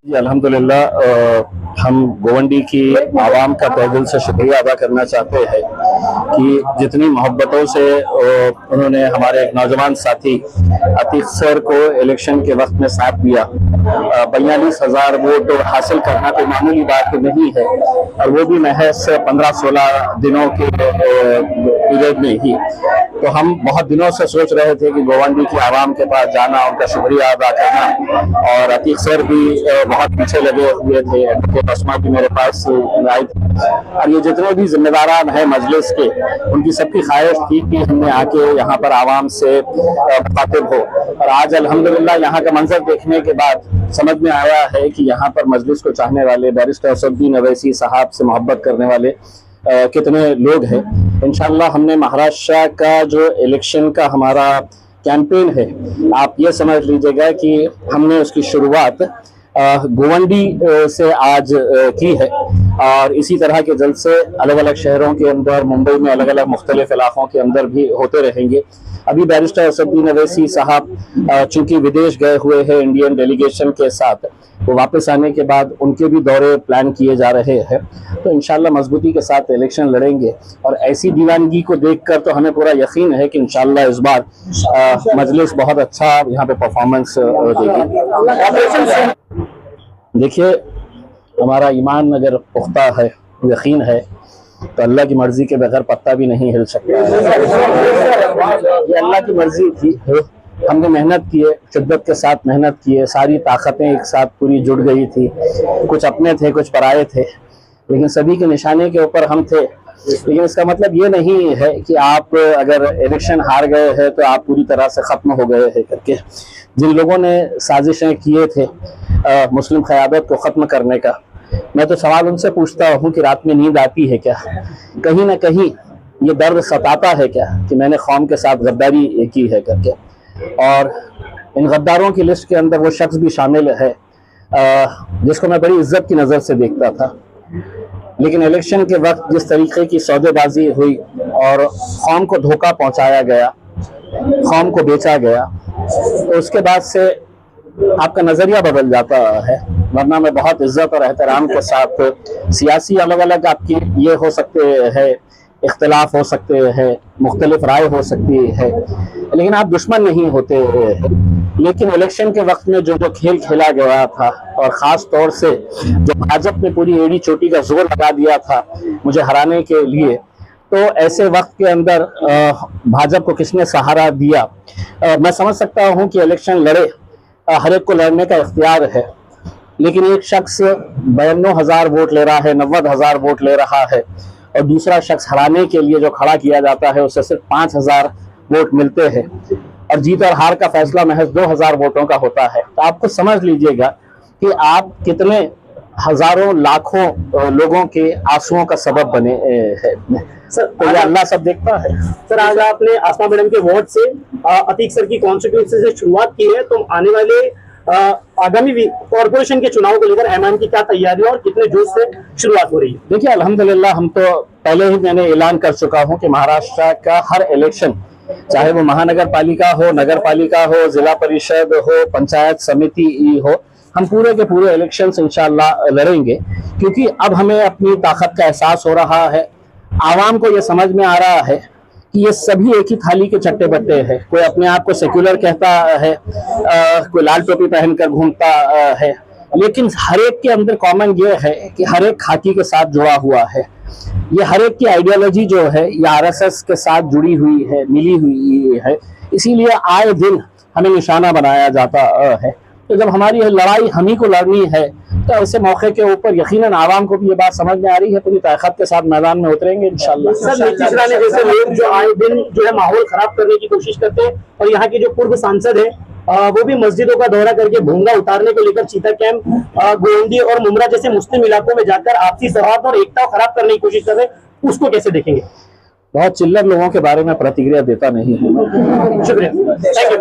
जी अल्हम्दुलिल्लाह हम गोवंडी की आवाम का तहे दिल से शुक्रिया अदा करना चाहते हैं कि जितनी मोहब्बतों से उन्होंने हमारे एक नौजवान साथी अतीक सर को इलेक्शन के वक्त में साथ दिया। 42,000 वोट हासिल करना कोई मामूली बात नहीं है और वो भी महज 15-16 दिनों के पीरियड में ही। तो हम बहुत दिनों से सोच रहे थे कि गोवंडी की आवाम के पास जाना, उनका शुक्रिया अदा करना। और अतीक सर भी बहुत पीछे लगे हुए थे, एडवोकेट अस्मा भी मेरे पास आई थी और ये जितने भी जिम्मेदारान हैं मजलिस के, उनकी सबकी ख्वाहिश थी कि हमने आके यहाँ पर आवाम से मुखातिब हो। और आज अल्हम्दुलिल्लाह यहाँ का मंजर देखने के बाद समझ में आया है कि यहाँ पर मजलिस को चाहने वाले, बैरिस्टर असदुद्दीन अवैसी साहब से मोहब्बत करने वाले कितने लोग हैं। इंशाअल्लाह हमने महाराष्ट्र का जो इलेक्शन का हमारा कैंपेन है, आप ये समझ लीजिएगा कि हमने उसकी शुरुआत गोवंडी से आज की है और इसी तरह के जलसे अलग अलग शहरों के अंदर, मुंबई में अलग अलग मुख्तलिफ इलाकों के अंदर भी होते रहेंगे। अभी बैरिस्टर असदुद्दीन अवैसी साहब चूंकि विदेश गए हुए हैं इंडियन डेलीगेशन के साथ, वो वापस आने के बाद उनके भी दौरे प्लान किए जा रहे हैं। तो इंशाल्लाह मजबूती के साथ इलेक्शन लड़ेंगे और ऐसी दीवानगी को देखकर तो हमें पूरा यकीन है कि इंशाल्लाह इस बार मजलिस बहुत अच्छा यहाँ पे परफॉर्मेंस देगी। देखिए, हमारा ईमान अगर पुख्ता है, यकीन है, तो अल्लाह की मर्जी के बगैर पत्ता भी नहीं हिल सकता है। ये अल्लाह की मर्जी थी, हमने मेहनत किए, शिद्दत के साथ मेहनत किए, सारी ताकतें एक साथ पूरी जुड़ गई थी। कुछ अपने थे, कुछ पराये थे, लेकिन सभी के निशाने के ऊपर हम थे। लेकिन इसका मतलब ये नहीं है कि आप अगर इलेक्शन हार गए हैं तो आप पूरी तरह से ख़त्म हो गए हैं करके। जिन लोगों ने साजिशें किए थे मुस्लिम क़यादत को ख़त्म करने का, मैं तो सवाल उनसे पूछता हूँ कि रात में नींद आती है क्या? कहीं ना कहीं ये दर्द सताता है क्या कि मैंने कौम के साथ गद्दारी की है करके? और इन गद्दारों की लिस्ट के अंदर वो शख्स भी शामिल है जिसको मैं बड़ी इज्जत की नज़र से देखता था, लेकिन इलेक्शन के वक्त जिस तरीके की सौदेबाजी हुई और कौम को धोखा पहुंचाया गया, कौम को बेचा गया, तो उसके बाद से आपका नज़रिया बदल जाता है। वरना मैं बहुत इज्जत और एहतराम के साथ, सियासी अलग अलग आपकी ये हो सकते हैं, इख्तिलाफ हो सकते हैं, मुख्तलिफ राय हो सकती है, लेकिन आप दुश्मन नहीं होते हैं। लेकिन इलेक्शन के वक्त में जो खेल खेला गया था और ख़ास तौर से जो भाजपा ने पूरी एड़ी चोटी का जोर लगा दिया था मुझे हराने के लिए, तो ऐसे वक्त के अंदर भाजपा को किसने सहारा दिया? मैं समझ सकता हूँ कि इलेक्शन लड़े, हर एक को लड़ने का इख्तियार है, लेकिन एक शख्स 52,000 वोट ले रहा है, 90,000 वोट ले रहा है और दूसरा शख्स हराने के लिए जो खड़ा किया जाता है उससे सिर्फ 5,000 वोट मिलते हैं और जीत और हार का फैसला महज 2,000 वोटों का होता है। तो आपको समझ लीजिएगा कि आप कितने हजारों लाखों लोगों के आंसुओं का सबब बने हैं। सर, तो ये अल्लाह सब देखता है। सर, आज आपने आसमा मैडम के वोट से अतीक सर की कॉन्स्टिट्यूंसी से शुरुआत की है, तो आने वाले आगामी कॉर्पोरेशन के चुनाव को लेकर ऐवान की क्या तैयारी और कितने जोश से शुरुआत हो रही है? देखिए, अल्हम्दुलिल्लाह हम तो पहले ही मैंने ऐलान कर चुका हूं कि महाराष्ट्र का हर इलेक्शन, चाहे वो महानगर पालिका हो, नगर पालिका हो, जिला परिषद हो, पंचायत समिति हो, हम पूरे के पूरे इलेक्शन इंशाअल्लाह लड़ेंगे, क्योंकि अब हमें अपनी ताकत का एहसास हो रहा है। आवाम को ये समझ में आ रहा है कि ये सभी एक ही थाली के चट्टे बट्टे हैं। कोई अपने आप को सेक्युलर कहता है, कोई लाल टोपी पहनकर घूमता है, लेकिन हर एक के अंदर कॉमन ये है कि हर एक खाकी के साथ जुड़ा हुआ है। ये हर एक की आइडियोलॉजी जो है ये आरएसएस के साथ जुड़ी हुई है, मिली हुई है, इसीलिए आए दिन हमें निशाना बनाया जाता है। तो जब हमारी लड़ाई हम ही को लड़नी है, तो ऐसे मौके के ऊपर यकीनन आवाम को भी ये बात समझ में आ रही है, पूरी ताकत के साथ मैदान में उतरेंगे इंशाअल्लाह। सर, नीतीश राणे जैसे लोग जो आए दिन जो है माहौल खराब करने की कोशिश करते हैं और यहाँ के जो पूर्व सांसद है वो भी मस्जिदों का दौरा करके भोंगा उतारने को लेकर चीता कैंप, गोवंडी और मुमरा जैसे मुस्लिम इलाकों में जाकर आपसी सौहार्द और एकता खराब करने की कोशिश कर रहे हैं, उसको कैसे देखेंगे? बहुत चिल्लर लोगों के बारे में प्रतिक्रिया देता नहीं हूँ। शुक्रिया, थैंक यू।